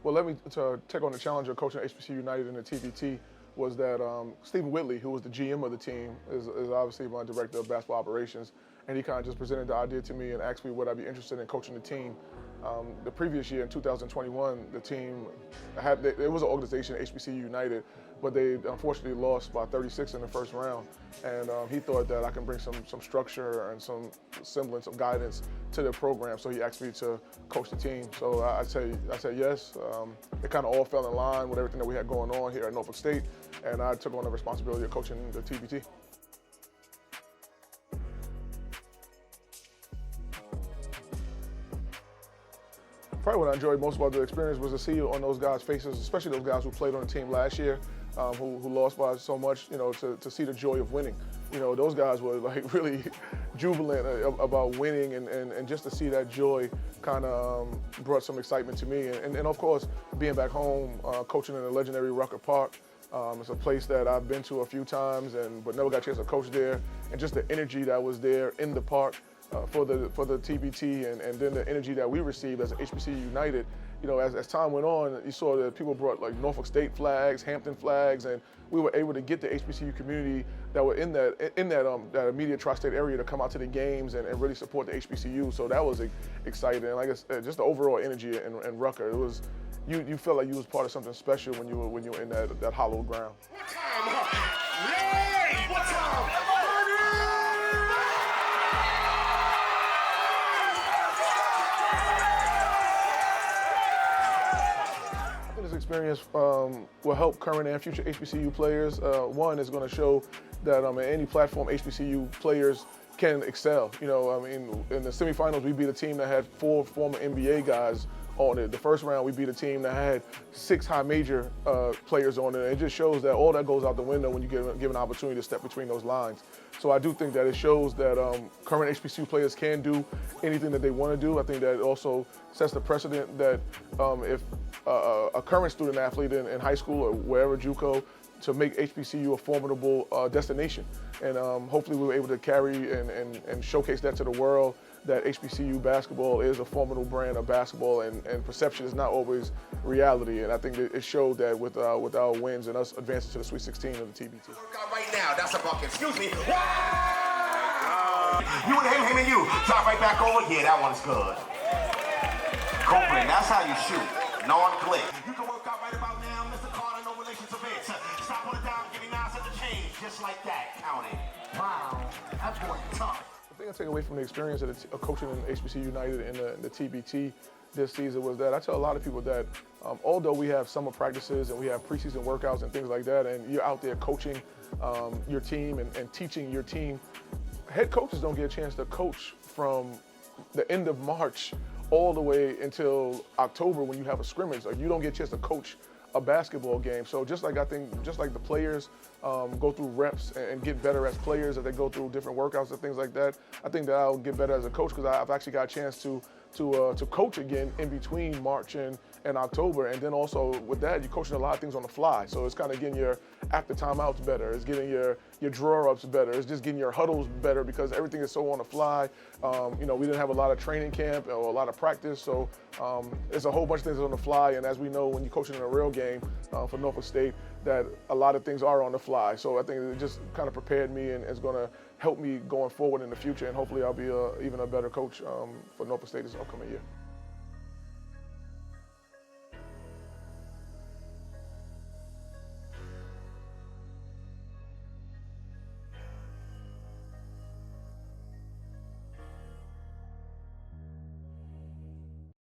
What led me to take on the challenge of coaching HBCUnited in the TBT was that Stephen Whitley, who was the GM of the team, is obviously my director of basketball operations, and he kind of just presented the idea to me and asked me would I be interested in coaching the team. The previous year, in 2021, the team it was an organization, HBCUnited, but they unfortunately lost by 36 in the first round. And he thought that I can bring some structure and some semblance of guidance to the program, so he asked me to coach the team. So I said yes. It kind of all fell in line with everything that we had going on here at Norfolk State, and I took on the responsibility of coaching the TBT. Probably what I enjoyed most about the experience was to see on those guys' faces, especially those guys who played on the team last year, who lost by so much, to see the joy of winning. Those guys were like really jubilant about winning, and just to see that joy kind of brought some excitement to me. And of course, being back home, coaching in the legendary Rucker Park, it's a place that I've been to a few times, but never got a chance to coach there. And just the energy that was there in the park for the TBT, and then the energy that we received as HBCUnited. As time went on, you saw that people brought like Norfolk State flags, Hampton flags, and we were able to get the HBCU community that were in that immediate tri-state area to come out to the games and really support the HBCU. So that was exciting. And like I said, just the overall energy in Rucker, it was. You felt like you was part of something special when you were in that hallowed ground. What time? Yay! What time? I think this experience will help current and future HBCU players. One is going to show that in any platform, HBCU players can excel. In the semifinals, we beat a team that had 4 former NBA guys on it. The first round, we beat a team that had 6 high major players on it. And it just shows that all that goes out the window when you give an opportunity to step between those lines. So I do think that it shows that current HBCU players can do anything that they want to do. I think that it also sets the precedent that if a current student athlete in high school or wherever JUCO, to make HBCU a formidable destination. And hopefully we were able to carry and showcase that to the world, that HBCU basketball is a formidable brand of basketball, and perception is not always reality. And I think that it showed that with our wins and us advancing to the Sweet 16 of the TBT. Right now, that's a bucket. Excuse me. Wow! You and him and you. Drop right back over. Yeah, that one's good. Copeland, that's how you shoot. Non-click. You can work out right about now, Mr. Carter, no relation to Vince. Stop on it down, give me 9 cents to change. Just like that. Count it. Wow. That's going tough. The thing I take away from the experience of coaching in HBCUnited in the TBT this season was that I tell a lot of people that although we have summer practices and we have preseason workouts and things like that, and you're out there coaching your team and teaching your team, head coaches don't get a chance to coach from the end of March all the way until October when you have a scrimmage. Like, you don't get a chance to coach a basketball game. So just like the players go through reps and get better as players as they go through different workouts and things like that, I think that I'll get better as a coach because I've actually got a chance to coach again in between March and October. And then also with that, you're coaching a lot of things on the fly. So it's kind of getting your after timeouts better. It's getting your draw-ups better. It's just getting your huddles better because everything is so on the fly. We didn't have a lot of training camp or a lot of practice. So it's a whole bunch of things on the fly. And as we know, when you're coaching in a real game for Norfolk State, that a lot of things are on the fly. So I think it just kind of prepared me and is going to help me going forward in the future. And hopefully I'll be even a better coach for Norfolk State this upcoming year.